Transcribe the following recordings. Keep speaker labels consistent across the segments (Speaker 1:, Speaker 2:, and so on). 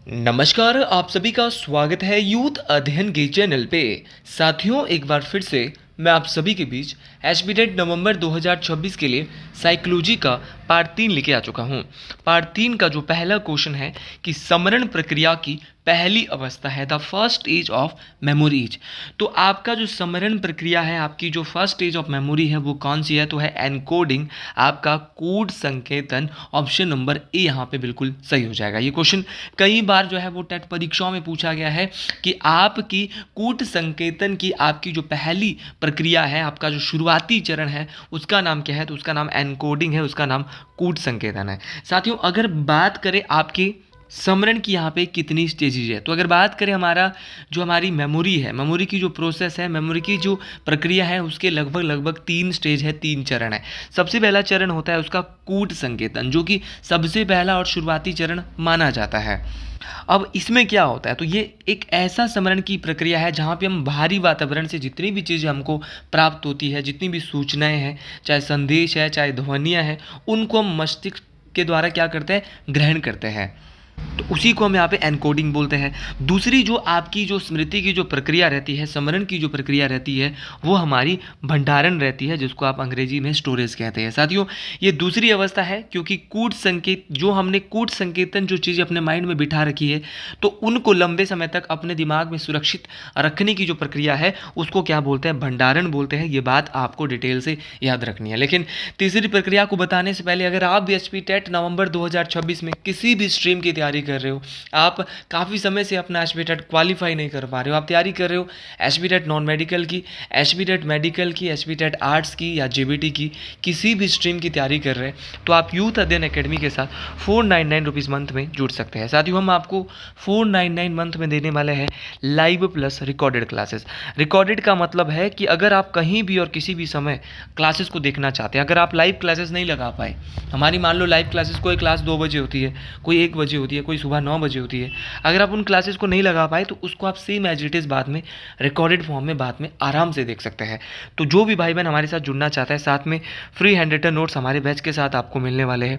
Speaker 1: नमस्कार, आप सभी का स्वागत है यूथ अध्ययन के चैनल पे। साथियों, एक बार फिर से मैं आप सभी के बीच एचबीटेट नवंबर 2026 के लिए साइकोलॉजी का पार्ट 3 लेके आ चुका हूँ। पार्ट 3 का जो पहला क्वेश्चन है कि स्मरण प्रक्रिया की पहली अवस्था है the first age of memories. तो आपका जो स्मरण प्रक्रिया है, आपकी जो फर्स्ट एज ऑफ मेमोरी है वो कौन सी है? तो है एनकोडिंग, आपका कोड संकेतन। ऑप्शन नंबर ए यहाँ पे बिल्कुल सही हो जाएगा। ये क्वेश्चन कई बार जो है वो टेट परीक्षाओं में पूछा गया है कि आपकी कूट संकेतन की आपकी जो पहली प्रक्रिया है, आपका जो शुरुआती चरण है उसका नाम क्या है? तो उसका नाम एनकोडिंग है, उसका नाम कूट संकेतन है। साथियों, अगर बात करें आपके स्मरण की यहाँ पे कितनी स्टेजेज है, तो अगर बात करें हमारी मेमोरी है, मेमोरी की जो प्रोसेस है, मेमोरी की जो प्रक्रिया है, उसके लगभग 3 स्टेज है, 3 चरण है। सबसे पहला चरण होता है उसका कूट संकेतन, जो कि सबसे पहला और शुरुआती चरण माना जाता है। अब इसमें क्या होता है? तो ये एक ऐसा स्मरण की प्रक्रिया है जहाँ पे हम बाहरी वातावरण से जितनी भी चीज़ें हमको प्राप्त होती है, जितनी भी सूचनाएं हैं, चाहे संदेश है, चाहे ध्वनियाँ हैं, उनको हम मस्तिष्क के द्वारा क्या करते हैं? ग्रहण करते हैं। तो उसी को हम यहाँ पे एनकोडिंग बोलते हैं। दूसरी जो आपकी जो स्मृति की जो प्रक्रिया रहती है, स्मरण की जो प्रक्रिया रहती है, वो हमारी भंडारण रहती है, जिसको आप अंग्रेजी में स्टोरेज कहते हैं। साथियों, ये दूसरी अवस्था है, क्योंकि कूट संकेत जो हमने कूट संकेतन जो चीज़ें अपने माइंड में बिठा रखी है, तो उनको लंबे समय तक अपने दिमाग में सुरक्षित रखने की जो प्रक्रिया है उसको क्या बोलते हैं? भंडारण बोलते हैं। ये बात आपको डिटेल से याद रखनी है। लेकिन तीसरी प्रक्रिया को बताने से पहले, अगर आप भी एचपी टेट नवंबर 2026 में किसी भी स्ट्रीम की तैयारी कर रहे हो, आप काफ़ी समय से अपना एचबीटेट क्वालिफाई नहीं कर पा रहे हो, आप तैयारी कर रहे हो एचबीटेट नॉन मेडिकल की, एचबीटेट मेडिकल की, एचबीटेट आर्ट्स की या जेबीटी की, किसी भी स्ट्रीम की तैयारी कर रहे हैं, तो आप यूथ अध्ययन एकेडमी के साथ 499 रुपीज़ मंथ में जुड़ सकते हैं। साथियों, हम आपको 499 मंथ में देने वाले हैं live plus recorded classes. Recorded का मतलब है कि अगर आप कहीं भी और किसी भी समय क्लासेस को देखना चाहते हैं, अगर आप लाइव क्लासेस नहीं लगा पाए, हमारी मान लो लाइव क्लासेस, कोई क्लास 2 बजे होती है, कोई 1 बजे होती है, कोई सुबह 9 बजे होती है, अगर आप उन क्लासेस को नहीं लगा पाए तो उसको आप सेम एज इट इज़ बाद में रिकॉर्डेड फॉर्म में बाद में आराम से देख सकते हैं। तो जो भी भाई बहन हमारे साथ जुड़ना चाहता है, साथ में फ्री हैंड रिटन नोट्स हमारे बैच के साथ आपको मिलने वाले हैं।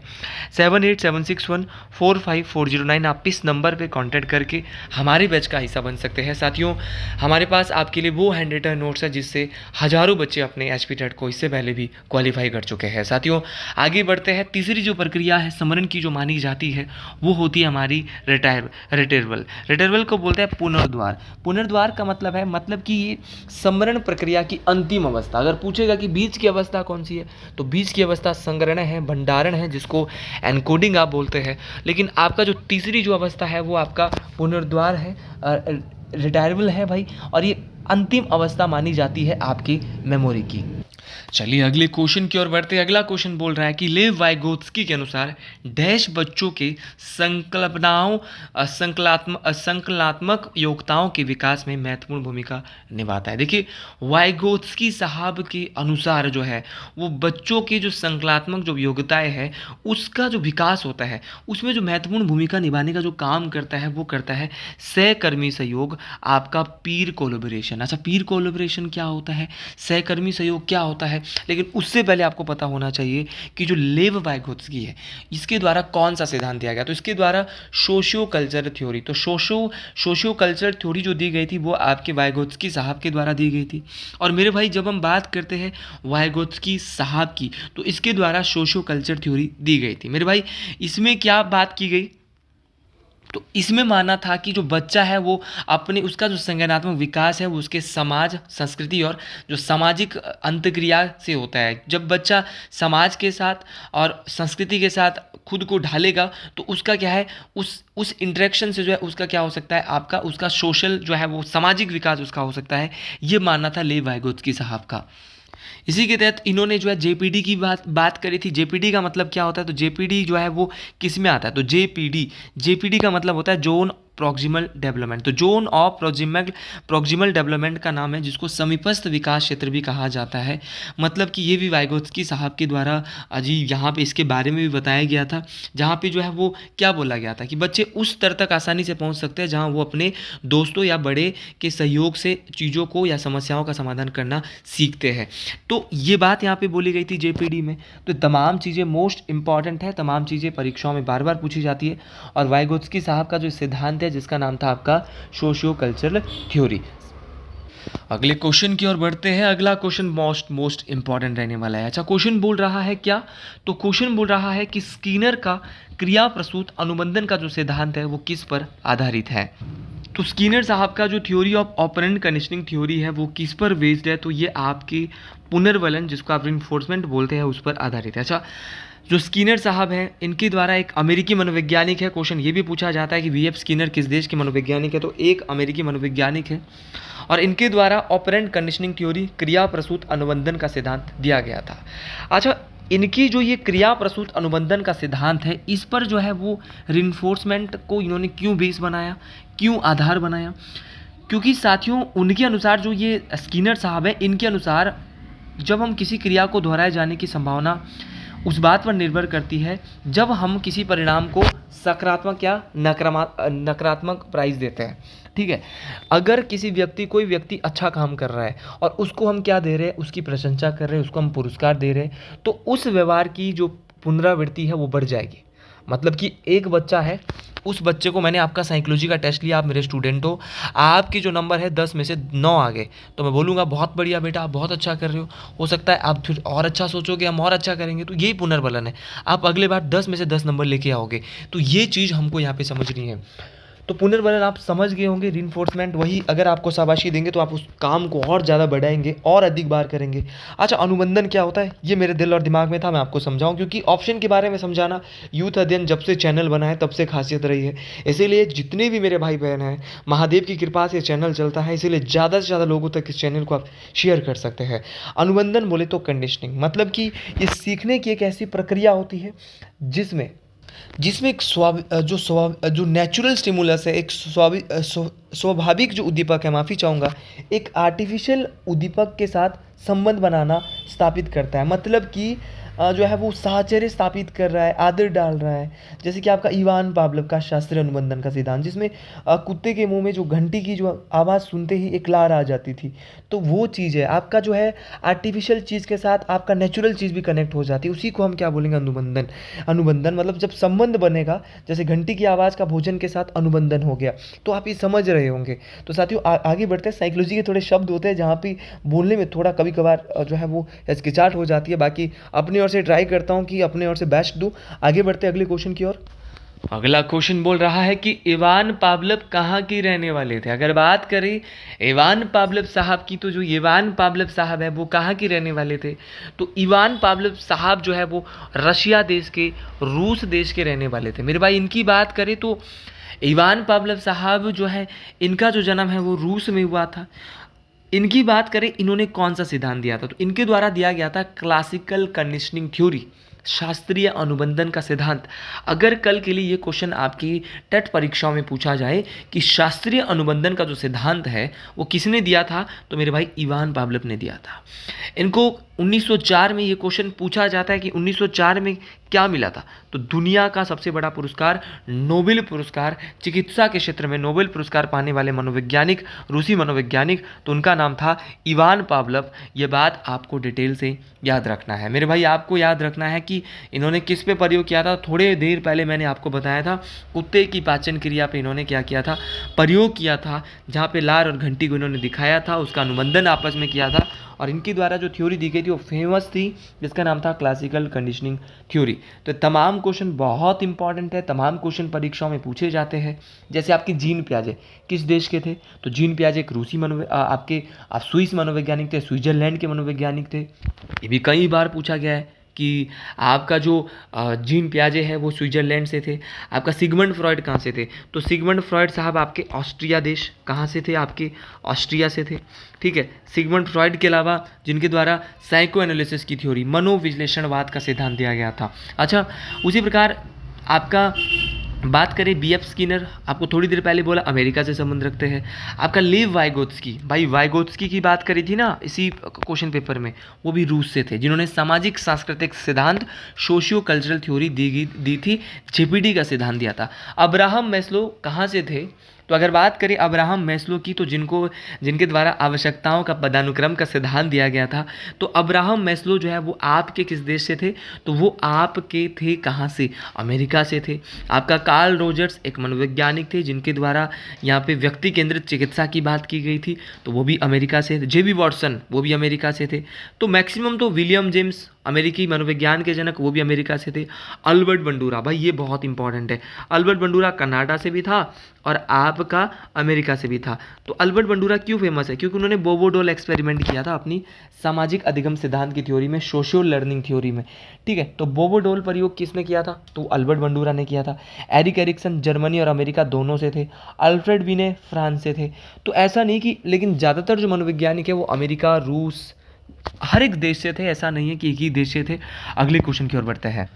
Speaker 1: 7876145409, आप इस नंबर पर कॉन्टैक्ट करके हमारे बैच का हिस्सा बन सकते हैं। साथियों, हमारे पास आपके लिए वो हैंड रिटन नोट्स है जिससे हज़ारों बच्चे अपने एचपीटेट को इससे पहले भी क्वालिफाई कर चुके हैं। साथियों, आगे बढ़ते हैं। तीसरी जो प्रक्रिया है स्मरण की जो मानी जाती है, वो होती है हमारी रिटेरवल। रिटेरवल को बोलते हैं पुनर्द्वार। पुनर्द्वार का मतलब है कि ये स्मरण प्रक्रिया की अंतिम अवस्था। अगर पूछेगा कि बीच की अवस्था कौन सी है, तो बीच की अवस्था संग्रहण है, भंडारण है, जिसको एनकोडिंग आप बोलते हैं। लेकिन आपका जो तीसरी जो अवस्था है वो आपका पुनर्द्वार है, रिटायरबल है भाई, और ये अंतिम अवस्था मानी जाती है आपकी मेमोरी की। चलिए अगले क्वेश्चन की ओर बढ़ते हैं। अगला क्वेश्चन बोल रहा है कि लेव वाइगोत्स्की के अनुसार डैश बच्चों के संकल्पनात्मक योग्यताओं के विकास में महत्वपूर्ण भूमिका निभाता है। देखिए, वाइगोत्स्की साहब के अनुसार जो है वो बच्चों के जो संकल्पनात्मक जो योग्यताएं हैं उसका जो विकास होता है, उसमें जो महत्वपूर्ण भूमिका निभाने का जो काम करता है वो करता है सहकर्मी सहयोग, आपका पीर कोलैबोरेशन। अच्छा, पीर कोलैबोरेशन क्या होता है, सहकर्मी सहयोग क्या होता है, लेकिन उससे पहले आपको पता होना चाहिए कि जो लेव वाइगोत्स्की है इसके द्वारा कौन सा सिद्धांत दिया गया। तो इसके द्वारा सोशियो कल्चर थ्योरी, तो सोशियो कल्चर थ्योरी जो दी गई थी वो आपके वाइगोत्स्की साहब के द्वारा दी गई थी। और मेरे भाई, जब हम बात करते हैं वाइगोत्स्की साहब की, तो इसके द्वारा सोशियो कल्चर थ्योरी दी गई थी। मेरे भाई, इसमें क्या बात की गई? तो इसमें माना था कि जो बच्चा है वो अपने उसका जो संज्ञानात्मक विकास है वो उसके समाज, संस्कृति और जो सामाजिक अंतक्रिया से होता है। जब बच्चा समाज के साथ और संस्कृति के साथ खुद को ढालेगा तो उसका क्या है, उस इंटरेक्शन से जो है उसका क्या हो सकता है, आपका उसका सोशल जो है वो सामाजिक विकास उसका हो सकता है। ये मानना था लेव वाइगोत्स्की साहब का। इसी के तहत इन्होंने जो है जेपीडी की बात करी थी। जेपीडी का मतलब क्या होता है? तो जेपीडी जो है वो किस में आता है? तो जेपीडी का मतलब होता है जोन प्रॉक्सिमल डेवलपमेंट। तो जोन ऑफ प्रॉक्सिमल डेवलपमेंट का नाम है, जिसको समीपस्थ विकास क्षेत्र भी कहा जाता है। मतलब कि ये भी वाइगोत्स्की साहब के द्वारा जी यहाँ पे इसके बारे में भी बताया गया था, जहाँ पे जो है वो क्या बोला गया था कि बच्चे उस स्तर तक आसानी से पहुँच सकते हैं जहाँ वो अपने दोस्तों या बड़े के सहयोग से चीज़ों को या समस्याओं का समाधान करना सीखते हैं। तो ये बात यहाँ पे बोली गई थी जेपीडी में। तो तमाम चीज़ें मोस्ट इंपॉर्टेंट है, तमाम चीज़ें परीक्षाओं में बार बार पूछी जाती है। और वाइगोत्स्की साहब का जो सिद्धांत है, जिसका नाम था आपका सोशियो कल्चरल थ्योरी। अगले क्वेश्चन की ओर बढ़ते हैं। अगला क्वेश्चन मोस्ट इंपॉर्टेंट रहने वाला है। अच्छा, क्वेश्चन बोल रहा है क्या? तो क्वेश्चन बोल रहा है कि स्किनर का क्रिया प्रसूत अनुबंधन का जो सिद्धांत है वो किस पर आधारित है। तो स्किनर साहब का जो theory of operant conditioning theory है वो किस पर बेस्ड है? तो ये आपकी पुनर्वलन, जिसको आप रिइंफोर्समेंट बोलते हैं, उस पर आधारित है। अच्छा, जो स्किनर साहब हैं, इनके द्वारा एक अमेरिकी मनोवैज्ञानिक है। क्वेश्चन ये भी पूछा जाता है कि वीएफ स्किनर किस देश के मनोवैज्ञानिक है? तो एक अमेरिकी मनोवैज्ञानिक है और इनके द्वारा ऑपरेंट कंडीशनिंग थ्योरी, क्रिया प्रसूत अनुबंधन का सिद्धांत दिया गया था। अच्छा, इनकी जो ये क्रिया प्रसूत अनुबंधन का सिद्धांत है, इस पर जो है वो रिइंफोर्समेंट को इन्होंने क्यों बेस बनाया, क्यों आधार बनाया? क्योंकि साथियों, उनके अनुसार, जो ये स्किनर साहब है, इनके अनुसार जब हम किसी क्रिया को दोहराए जाने की संभावना उस बात पर निर्भर करती है जब हम किसी परिणाम को सकारात्मक या नकारात्मक प्राइस देते हैं। ठीक है, अगर कोई व्यक्ति अच्छा काम कर रहा है और उसको हम क्या दे रहे हैं, उसकी प्रशंसा कर रहे हैं, उसको हम पुरस्कार दे रहे हैं, तो उस व्यवहार की जो पुनरावृत्ति है वो बढ़ जाएगी। मतलब कि एक बच्चा है, उस बच्चे को, मैंने आपका साइकोलॉजी का टेस्ट लिया, आप मेरे स्टूडेंट हो, आपके जो नंबर है 10 में से 9 आ गए, तो मैं बोलूँगा बहुत बढ़िया बेटा, आप बहुत अच्छा कर रहे हो सकता है आप फिर और अच्छा सोचोगे, हम और अच्छा करेंगे। तो यही पुनर्बलन है, आप अगले बार 10 में से 10 नंबर लेके आओगे। तो ये चीज़ हमको यहाँ पे समझनी है। तो पुनर्बलन आप समझ गए होंगे, रिइंफोर्समेंट वही, अगर आपको शाबाशी देंगे तो आप उस काम को और ज़्यादा बढ़ाएंगे और अधिक बार करेंगे। अच्छा, अनुबंधन क्या होता है, ये मेरे दिल और दिमाग में था, मैं आपको समझाऊं, क्योंकि ऑप्शन के बारे में समझाना यूथ अध्ययन जब से चैनल बना है तब से खासियत रही है। इसीलिए जितने भी मेरे भाई बहन हैं, महादेव की कृपा से चैनल चलता है, इसीलिए ज़्यादा से ज़्यादा लोगों तक इस चैनल को आप शेयर कर सकते हैं। अनुबंधन बोले तो कंडीशनिंग, मतलब कि ये सीखने की एक ऐसी प्रक्रिया होती है जिसमें एक जो नेचुरल स्टिमुलस है, एक स्वाभाविक जो उद्दीपक है, माफ़ी चाहूँगा, एक आर्टिफिशियल उद्दीपक के साथ संबंध बनाना स्थापित करता है। मतलब कि जो है वो साहचर्य स्थापित कर रहा है, आदत डाल रहा है। जैसे कि आपका इवान पावलोव का शास्त्रीय अनुबंधन का सिद्धांत, जिसमें कुत्ते के मुंह में जो घंटी की जो आवाज़ सुनते ही एक लार आ जाती थी, तो वो चीज़ है। आपका जो है आर्टिफिशियल चीज़ के साथ आपका नेचुरल चीज़ भी कनेक्ट हो जाती है, उसी को हम क्या बोलेंगे, अनुबंधन। अनुबंधन मतलब जब संबंध बनेगा, जैसे घंटी की आवाज़ का भोजन के साथ अनुबंधन हो गया, तो आप ये समझ रहे होंगे। तो साथियों, आगे बढ़ते हैं। साइकोलॉजी के थोड़े शब्द होते हैं जहाँ पे बोलने में थोड़ा कभी कभार जो है वो हिचकिचाहट हो जाती है, बाकी अपनी ओर से ट्राई करता हूँ कि अपने ओर से बेस्ट दूँ। आगे बढ़ते हैं अगले क्वेश्चन की ओर। अगला क्वेश्चन बोल रहा है कि इवान पावलोव कहाँ के रहने वाले थे। अगर बात करें इवान पावलोव साहब की, तो जो इवान पावलोव साहब है वो कहाँ के रहने वाले थे? तो इवान पावलोव साहब जो है वो रशिया देश के, रूस देश के रहने वाले थे। मेरे भाई, इनकी बात करें तो इवान पावलोव साहब जो है, इनका जो जन्म है वो रूस में हुआ था। इनकी बात करें, इन्होंने कौन सा सिद्धांत दिया था? तो इनके द्वारा दिया गया था क्लासिकल कंडीशनिंग थ्योरी, शास्त्रीय अनुबंधन का सिद्धांत। अगर कल के लिए ये क्वेश्चन आपकी टेट परीक्षाओं में पूछा जाए कि शास्त्रीय अनुबंधन का जो सिद्धांत है वो किसने दिया था, तो मेरे भाई इवान पावलोव ने दिया था। इनको 1904 में ये क्वेश्चन पूछा जाता है कि 1904 में क्या मिला था? तो दुनिया का सबसे बड़ा पुरस्कार, नोबेल पुरस्कार, चिकित्सा के क्षेत्र में नोबेल पुरस्कार पाने वाले मनोवैज्ञानिक, रूसी मनोवैज्ञानिक, तो उनका नाम था इवान पावलोव। ये बात आपको डिटेल से याद रखना है मेरे भाई। आपको याद रखना है कि इन्होंने किस पे प्रयोग किया था। थोड़े देर पहले मैंने आपको बताया था, कुत्ते की पाचन क्रिया पे इन्होंने क्या किया था, प्रयोग किया था, जहाँ पे लार और घंटी को इन्होंने दिखाया था, उसका अनुबंधन आपस में किया था। और इनके द्वारा जो थ्योरी दी गई थी वो फेमस थी, जिसका नाम था क्लासिकल कंडीशनिंग थ्योरी। तो तमाम क्वेश्चन बहुत इंपॉर्टेंट है, तमाम क्वेश्चन परीक्षाओं में पूछे जाते हैं। जैसे आपके जीन पियाजे किस देश के थे? तो जीन पियाजे एक रूसी आप स्विस मनोवैज्ञानिक थे, स्विट्जरलैंड के मनोवैज्ञानिक थे। ये भी कई बार पूछा गया है कि आपका जो जीन पियाजे है वो स्विट्जरलैंड से थे। आपका सिगमंड फ्रॉइड कहाँ से थे? तो सिगमंड फ्रॉइड साहब आपके ऑस्ट्रिया देश, कहाँ से थे? आपके ऑस्ट्रिया से थे। ठीक है, सिगमंड फ्रॉइड के अलावा जिनके द्वारा साइको एनालिसिस की थ्योरी, मनोविश्लेषणवाद का सिद्धांत दिया गया था। अच्छा, उसी प्रकार आपका बात करें बी एफ स्किनर, आपको थोड़ी देर पहले बोला अमेरिका से संबंध रखते हैं। आपका लीव वाइगोत्स्की, भाई वाइगोत्स्की की बात करी थी ना इसी क्वेश्चन पेपर में, वो भी रूस से थे जिन्होंने सामाजिक सांस्कृतिक सिद्धांत सोशियो कल्चरल थ्योरी दी थी, जेपीडी का सिद्धांत दिया था। अब्राहम मैस्लो कहाँ से थे? तो अगर बात करें अब्राहम मैस्लो की, तो जिनके द्वारा आवश्यकताओं का पदानुक्रम का सिद्धांत दिया गया था, तो अब्राहम मैस्लो जो है वो आपके किस देश से थे? तो वो आपके थे कहाँ से? अमेरिका से थे। आपका कार्ल रोजर्स एक मनोवैज्ञानिक थे जिनके द्वारा यहाँ पे व्यक्ति केंद्रित चिकित्सा की बात की गई थी, तो वो भी अमेरिका से थे। जेबी वॉटसन वो भी अमेरिका से थे। तो मैक्सिमम तो विलियम जेम्स अमेरिकी मनोविज्ञान के जनक, वो भी अमेरिका से थे। अल्बर्ट बंडूरा, भाई ये बहुत इंपॉर्टेंट है, अल्बर्ट बंडूरा कनाडा से भी था और आपका अमेरिका से भी था। तो अल्बर्ट बंडूरा क्यों फेमस है? क्योंकि उन्होंने बोबोडोल एक्सपेरिमेंट किया था अपनी सामाजिक अधिगम सिद्धांत की थ्योरी में, सोशियो लर्निंग थ्योरी में, ठीक है। तो बोबोडोल प्रयोग किसने किया था? तो अल्बर्ट बंडूरा ने किया था। एरिक एरिक्सन जर्मनी और अमेरिका दोनों से थे। अल्फ्रेड विने फ्रांस से थे। तो ऐसा नहीं कि, लेकिन ज़्यादातर जो मनोवैज्ञानिक है वो अमेरिका, रूस, हर एक देश से थे, ऐसा नहीं है कि एक ही देश से थे। अगले क्वेश्चन की ओर बढ़ते हैं।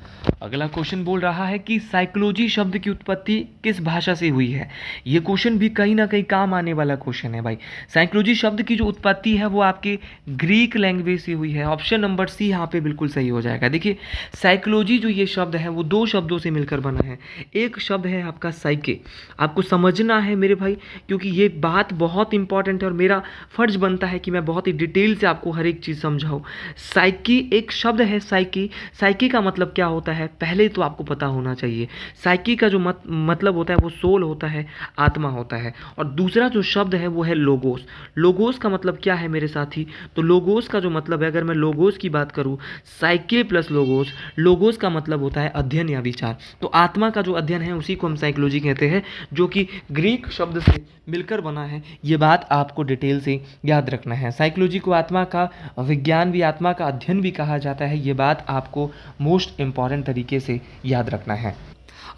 Speaker 1: अगला क्वेश्चन बोल रहा है कि साइकोलॉजी शब्द की उत्पत्ति किस भाषा से हुई है? ये क्वेश्चन भी कहीं ना कहीं काम आने वाला क्वेश्चन है भाई। साइकोलॉजी शब्द की जो उत्पत्ति है वो आपके ग्रीक लैंग्वेज से हुई है। ऑप्शन नंबर सी यहाँ पे बिल्कुल सही हो जाएगा। देखिए साइकोलॉजी जो ये शब्द है वो दो शब्दों से मिलकर बना है। एक शब्द है आपका साइके, आपको समझना है मेरे भाई, क्योंकि ये बात बहुत इंपॉर्टेंट है और मेरा फर्ज बनता है कि मैं बहुत ही डिटेल से आपको हर एक चीज़ समझाऊं। साइकी एक शब्द है, साइकी। साइकी का मतलब क्या होता है पहले तो आपको पता होना चाहिए। साइकी का जो मतलब होता है वो सोल होता है, आत्मा होता है। और दूसरा जो शब्द है वो है लोगोस। लोगोस का मतलब क्या है मेरे साथी? तो लोगोस का जो मतलब है, अगर मैं लोगोस की बात करूं, साइके प्लस लोगोस, लोगोस का मतलब होता है अध्ययन या विचार। तो आत्मा का जो अध्ययन है उसी को हम साइकोलॉजी कहते हैं, जो कि ग्रीक शब्द से मिलकर बना है। ये बात आपको डिटेल से याद रखना है। साइकोलॉजी को आत्मा का विज्ञान भी, आत्मा का अध्ययन भी कहा जाता है। ये बात आपको मोस्ट इंपॉर्टेंट तरीके से याद रखना है।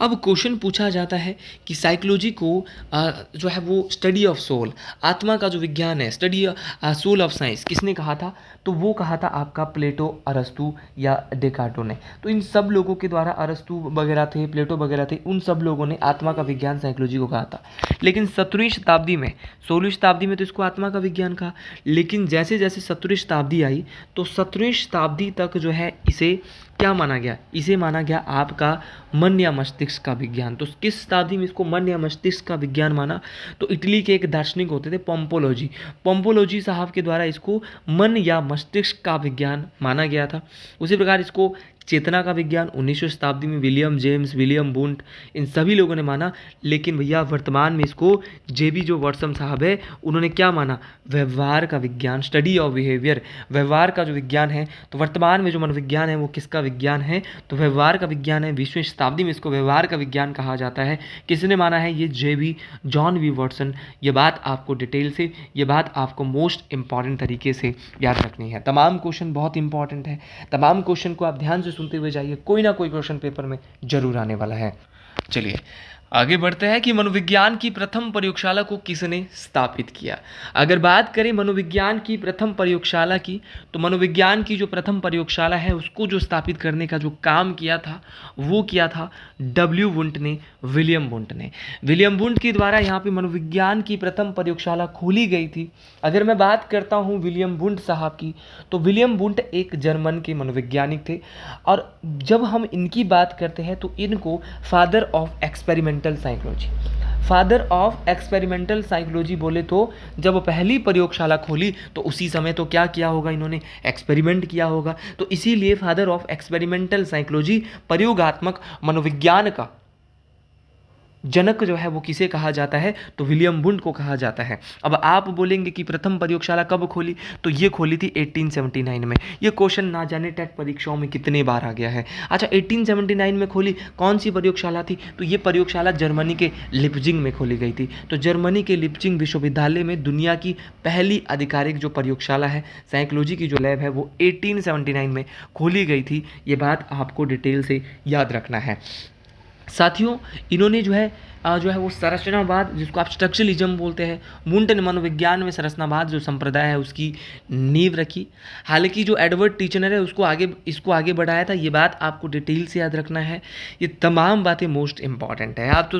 Speaker 1: अब क्वेश्चन पूछा जाता है कि साइकोलॉजी को जो है वो स्टडी ऑफ सोल, आत्मा का जो विज्ञान है, स्टडी सोल ऑफ साइंस, किसने कहा था? तो वो कहा था आपका प्लेटो, अरस्तु या डेकार्टो ने। तो इन सब लोगों के द्वारा, अरस्तु वगैरह थे, प्लेटो वगैरह थे, उन सब लोगों ने आत्मा का विज्ञान साइकोलॉजी को कहा था। लेकिन 17वीं शताब्दी में, 16वीं शताब्दी में तो इसको आत्मा का विज्ञान कहा, लेकिन जैसे जैसे 17वीं शताब्दी आई तो 17वीं शताब्दी तक जो है इसे क्या माना गया? इसे माना गया आपका मन या मस्तिष्क का विज्ञान। तो किस शताब्दी में इसको मन या मस्तिष्क का विज्ञान माना? तो इटली के एक दार्शनिक होते थे पोम्पोलॉजी, पोम्पोलॉजी साहब के द्वारा इसको मन या मस्तिष्क का विज्ञान माना गया था। उसी प्रकार इसको चेतना का विज्ञान 19वीं शताब्दी में विलियम जेम्स, विलियम वुंट, इन सभी लोगों ने माना। लेकिन भैया वर्तमान में इसको जेबी जो वॉटसन साहब है उन्होंने क्या माना? व्यवहार का विज्ञान, स्टडी ऑफ बिहेवियर, व्यवहार का जो विज्ञान है। तो वर्तमान में जो मनोविज्ञान है वो किसका विज्ञान है? तो व्यवहार का विज्ञान है। 20वीं शताब्दी में इसको व्यवहार का विज्ञान कहा जाता है। किसने माना है? ये जेबी जॉन वी वॉटसन। ये बात आपको डिटेल से, ये बात आपको मोस्ट इंपॉर्टेंट तरीके से याद रखनी है। तमाम क्वेश्चन बहुत इंपॉर्टेंट है, तमाम क्वेश्चन को आप ध्यान से सुनते हुए जाइए, कोई ना कोई क्वेश्चन पेपर में जरूर आने वाला है। चलिए आगे बढ़ते हैं कि मनोविज्ञान की प्रथम प्रयोगशाला को किसने स्थापित किया। अगर बात करें मनोविज्ञान की प्रथम प्रयोगशाला की, तो मनोविज्ञान की जो प्रथम प्रयोगशाला है उसको जो स्थापित करने का जो काम किया था वो किया था डब्ल्यू वुंट ने, विलियम वुंट ने। विलियम वुंट के द्वारा यहाँ पे मनोविज्ञान की प्रथम प्रयोगशाला खोली गई थी। अगर मैं बात करता हूँ विलियम वुंट साहब की, तो विलियम वुंट एक जर्मन के मनोवैज्ञानिक थे। और जब हम इनकी बात करते हैं तो इनको father of experimental psychology, father of experimental psychology बोले तो जब पहली प्रयोगशाला खोली तो उसी समय तो क्या किया होगा इन्होंने? एक्सपेरिमेंट किया होगा। तो इसीलिए फादर ऑफ एक्सपेरिमेंटल साइकोलॉजी, प्रयोगात्मक मनोविज्ञान का जनक जो है वो किसे कहा जाता है? तो विलियम वुंट को कहा जाता है। अब आप बोलेंगे कि प्रथम प्रयोगशाला कब खोली? तो ये खोली थी 1879 में। ये क्वेश्चन ना जाने टेट परीक्षाओं में कितने बार आ गया है। अच्छा 1879 में खोली, कौन सी प्रयोगशाला थी? तो ये प्रयोगशाला जर्मनी के लिप्जिंग में खोली गई थी। तो जर्मनी के लिप्जिंग विश्वविद्यालय में दुनिया की पहली आधिकारिक जो प्रयोगशाला है, साइकोलॉजी की जो लैब है, वो 1879 में खोली गई थी। ये बात आपको डिटेल से याद रखना है। साथियों इन्होंने जो है वो संरचनावाद, जिसको आप स्ट्रक्चरलिज्म बोलते हैं, मुंडन मनोविज्ञान में संरचनावाद जो संप्रदाय है उसकी नींव रखी। हालांकि जो एडवर्ड टीचनर है इसको आगे बढ़ाया था, ये बात आपको डिटेल से याद रखना है। ये तमाम बातें मोस्ट इंपॉर्टेंट है। आप तो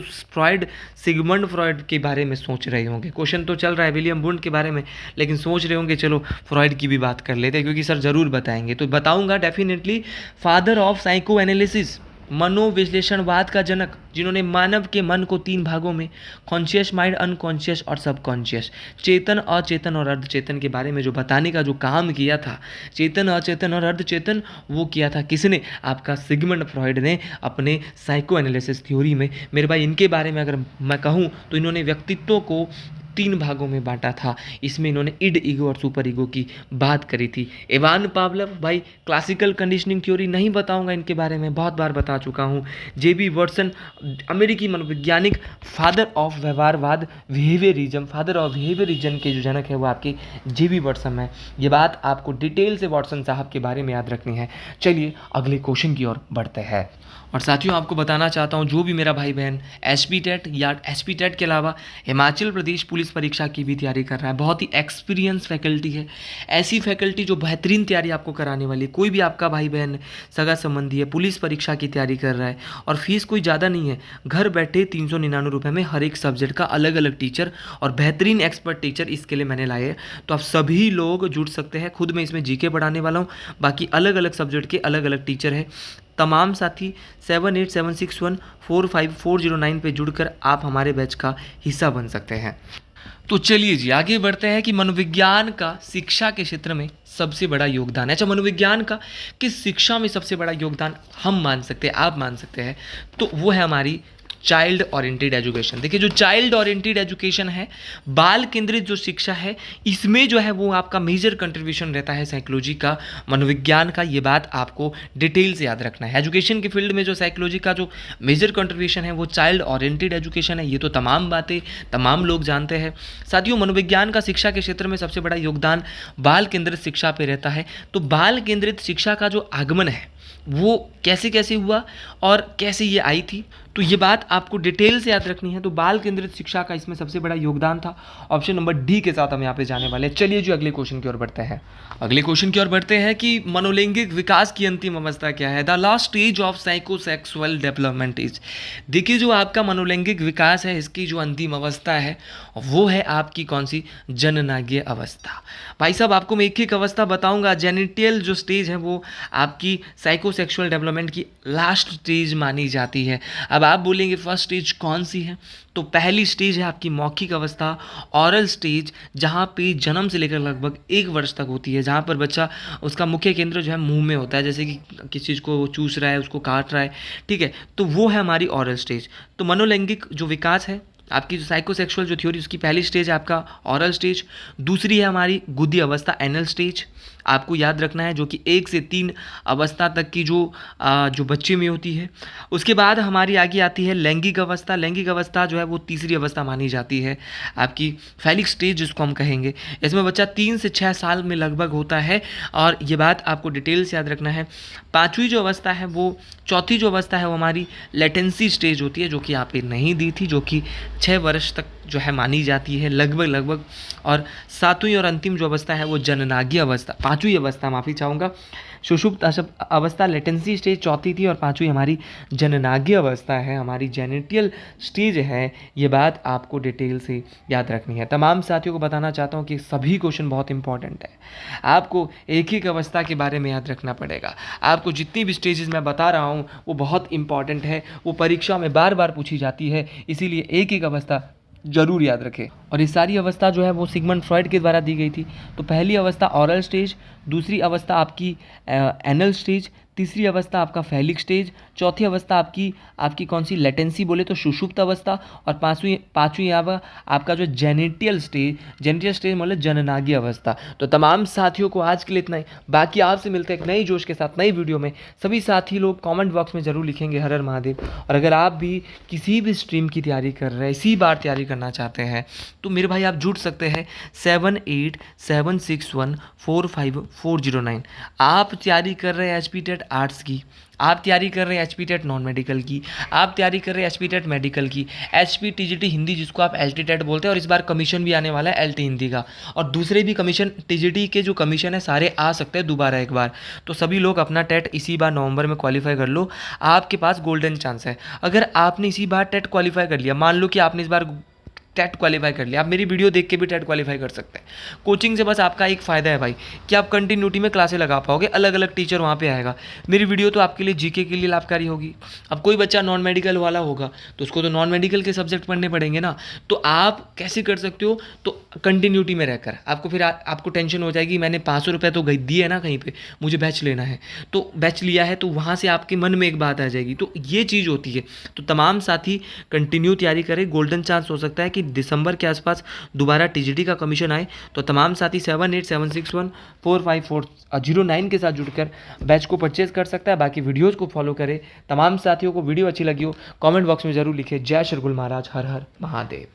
Speaker 1: सिगमंड फ्रॉइड के बारे में सोच रहे होंगे, क्वेश्चन तो चल रहा है विलियम वुंड के बारे में, लेकिन सोच रहे होंगे चलो फ्रॉइड की भी बात कर लेते हैं, क्योंकि सर ज़रूर बताएंगे। तो बताऊंगा definitely. Father of psychoanalysis, मनोविश्लेषणवाद का जनक, जिन्होंने मानव के मन को 3 भागों में, कॉन्शियस माइंड, अनकॉन्शियस और सबकॉन्शियस, चेतन, अचेतन और अर्धचेतन के बारे में जो बताने का जो काम किया था, चेतन, अचेतन और अर्धचेतन, वो किया था किसने? आपका सिगमंड फ्रॉइड ने अपने साइको एनालिसिस थ्योरी में। मेरे भाई इनके बारे में अगर मैं कहूँ तो इन्होंने व्यक्तित्व को 3 भागों में बांटा था। इसमें इन्होंने इड, ईगो और सुपर ईगो की बात करी थी। इवान पावलोव, भाई क्लासिकल कंडीशनिंग थ्योरी नहीं बताऊंगा इनके बारे में, बहुत बार बता चुका हूँ। जेबी वर्सन, अमेरिकी मनोवैज्ञानिक, फादर ऑफ व्यवहारवाद, बिहेवियरिज्म, फादर ऑफ बिहेवियरिज्म के जो जनक है वो आपके जेबी वर्सन है। ये बात आपको डिटेल से वाटसन साहब के बारे में याद रखनी है। चलिए अगले क्वेश्चन की ओर बढ़ते हैं। और साथियों आपको बताना चाहता हूँ, जो भी मेरा भाई बहन एसपीटेट या एसपीटेट के अलावा हिमाचल प्रदेश पुलिस परीक्षा की भी तैयारी कर रहा है, बहुत ही एक्सपीरियंस फैकल्टी है, ऐसी फैकल्टी जो बेहतरीन तैयारी आपको कराने वाली है। कोई भी आपका भाई बहन सगा संबंधी है, पुलिस परीक्षा की तैयारी कर रहा है, और फीस कोई ज़्यादा नहीं है, घर बैठे 399 रुपये में हर एक सब्जेक्ट का अलग अलग टीचर और बेहतरीन एक्सपर्ट टीचर इसके लिए मैंने लाए हैं। तो आप सभी लोग जुड़ सकते हैं। खुद मैं इसमें जीके पढ़ाने वाला हूँ, बाकी अलग अलग सब्जेक्ट के अलग अलग टीचर हैं। तमाम साथी 7876145409 पे जुड़कर आप हमारे बैच का हिस्सा बन सकते हैं। तो चलिए जी आगे बढ़ते हैं कि मनोविज्ञान का शिक्षा के क्षेत्र में सबसे बड़ा योगदान है। अच्छा, मनोविज्ञान का किस शिक्षा में सबसे बड़ा योगदान हम मान सकते हैं, आप मान सकते हैं, तो वो है हमारी चाइल्ड ओरिएंटेड एजुकेशन। देखिए जो चाइल्ड ओरिएंटेड एजुकेशन है, बाल केंद्रित जो शिक्षा है, इसमें जो है वो आपका मेजर कंट्रीब्यूशन रहता है साइकोलॉजी का, मनोविज्ञान का। ये बात आपको डिटेल से याद रखना है। एजुकेशन के फील्ड में जो साइकोलॉजी का जो मेजर कंट्रीब्यूशन है वो चाइल्ड ओरिएंटेड एजुकेशन है। ये तो तमाम बातें तमाम लोग जानते हैं। साथियों मनोविज्ञान का शिक्षा के क्षेत्र में सबसे बड़ा योगदान बाल केंद्रित शिक्षा पे रहता है। तो बाल केंद्रित शिक्षा का जो आगमन है वो कैसे कैसे हुआ और कैसे ये आई थी, तो ये बात आपको डिटेल से याद रखनी है। तो बाल केंद्रित शिक्षा का इसमें सबसे बड़ा योगदान था। ऑप्शन नंबर डी के साथ हम यहाँ पे जाने वाले हैं। चलिए जो अगले क्वेश्चन की ओर बढ़ते हैं। अगले क्वेश्चन की ओर बढ़ते हैं कि मनोलैंगिक विकास की अंतिम अवस्था क्या है। The last stage of psychosexual development is. देखिए जो आपका मनोलैंगिक विकास है, इसकी जो अंतिम अवस्था है वो है आपकी कौन सी? जननांगीय अवस्था। भाई साहब आपको मैं एक एक अवस्था बताऊंगा। जेनिटल जो स्टेज है वो आपकी साइकोसेक्सुअल डेवलपमेंट की लास्ट स्टेज मानी जाती है। अब आप बोलेंगे फर्स्ट स्टेज कौन सी है, तो पहली स्टेज है आपकी मौखिक अवस्था, ऑरल स्टेज, जहाँ पे जन्म से लेकर लगभग 1 वर्ष तक होती है, जहाँ पर बच्चा उसका मुख्य केंद्र जो है मुंह में होता है, जैसे कि किसी चीज़ को चूस रहा है, उसको काट रहा है, ठीक है, तो वो है हमारी ऑरल स्टेज। तो मनोलैंगिक जो विकास है आपकी जो साइकोसेक्सुअल जो थ्योरी, उसकी पहली स्टेज है आपका ऑरल स्टेज। दूसरी है हमारी गुदी अवस्था, एनल स्टेज, आपको याद रखना है, जो कि 1 से 3 अवस्था तक की जो बच्चे में होती है। उसके बाद हमारी आगे आती है लैंगिक अवस्था। लैंगिक अवस्था जो है वो तीसरी अवस्था मानी जाती है, आपकी फैलिक स्टेज जिसको हम कहेंगे। इसमें बच्चा 3 से 6 साल में लगभग होता है, और ये बात आपको डिटेल से याद रखना है। पाँचवीं जो अवस्था है वो, चौथी जो अवस्था है वो हमारी लेटेंसी स्टेज होती है, जो कि यहाँ पे नहीं दी थी, जो कि 6 वर्ष तक जो है मानी जाती है लगभग। और सातवीं और अंतिम जो अवस्था है वो जननांगीय अवस्था, पांचवी अवस्था, माफ़ी चाहूँगा, सुषुप्त अवस्था लेटेंसी स्टेज चौथी थी, और पांचवी हमारी जननांगीय अवस्था है, हमारी जेनिटल स्टेज है। ये बात आपको डिटेल से याद रखनी है। तमाम साथियों को बताना चाहता हूँ कि सभी क्वेश्चन बहुत इंपॉर्टेंट है, आपको एक एक अवस्था के बारे में याद रखना पड़ेगा। आपको जितनी भी स्टेजेस मैं बता रहा हूँ वो बहुत इंपॉर्टेंट है, वो परीक्षा में बार बार पूछी जाती है, इसीलिए एक एक अवस्था जरूर याद रखें। और ये सारी अवस्था जो है वो सिगमंड फ्रॉइड के द्वारा दी गई थी। तो पहली अवस्था ऑरल स्टेज, दूसरी अवस्था आपकी एनल स्टेज, तीसरी अवस्था आपका फैलिक स्टेज, चौथी अवस्था आपकी कौन सी? लेटेंसी बोले तो सुषुप्त अवस्था, और पाँचवीं आपका जो जेनिटल स्टेज मतलब जननांगीय अवस्था। तो तमाम साथियों को आज के लिए इतना ही, बाकी आपसे मिलते हैं एक नई जोश के साथ नई वीडियो में। सभी साथी लोग कमेंट बॉक्स में ज़रूर लिखेंगे हर हर महादेव। और अगर आप भी किसी भी स्ट्रीम की तैयारी कर रहे हैं, इसी बार तैयारी करना चाहते हैं, तो मेरे भाई आप जुड़ सकते हैं 7876145409। आप तैयारी कर रहे हैं एचपीटेट, आर्ट्स की, आप तैयारी कर रहे हैं एचपी टेट नॉन मेडिकल की, आप तैयारी कर रहे हैं एचपी टेट मेडिकल की, एचपी टीजीटी हिंदी जिसको आप एलटी टेट बोलते हैं, और इस बार कमीशन भी आने वाला है एलटी हिंदी का, और दूसरे भी कमीशन टीजीटी के जो कमीशन है सारे आ सकते हैं दोबारा एक बार। तो सभी लोग अपना टेट इसी बार नवंबर में क्वालिफाई कर लो, आपके पास गोल्डन चांस है। अगर आपने इसी बार टेट क्वालिफाई कर लिया, मान लो कि आपने इस बार टेट क्वालिफाई कर लिया, आप मेरी वीडियो देख के भी टेट क्वालिफाई कर सकते हैं। कोचिंग से बस आपका एक फ़ायदा है भाई कि आप कंटिन्यूटी में क्लासें लगा पाओगे, अलग अलग टीचर वहाँ पे आएगा। मेरी वीडियो तो आपके लिए जीके के लिए लाभकारी होगी। अब कोई बच्चा नॉन मेडिकल वाला होगा तो उसको तो नॉन मेडिकल के सब्जेक्ट पढ़ने पड़ेंगे ना, तो आप कैसे कर सकते हो, तो कंटिन्यूटी में रहकर आपको फिर आपको टेंशन हो जाएगी, मैंने 500 रुपये तो दिए है ना कहीं पे, मुझे बैच लेना है, तो बैच लिया है तो वहाँ से आपके मन में एक बात आ जाएगी, तो ये चीज़ होती है। तो तमाम साथी कंटिन्यू तैयारी करें, गोल्डन चांस हो सकता है कि दिसंबर के आसपास दोबारा टीजीटी का कमीशन आए। तो तमाम साथी 7876145409 के साथ जुड़कर बैच को परचेज कर सकता है। बाकी वीडियोज़ को फॉलो करें। तमाम साथियों को वीडियो अच्छी लगी हो कमेंट बॉक्स में ज़रूर लिखें। जय श्री गुल महाराज, हर हर महादेव।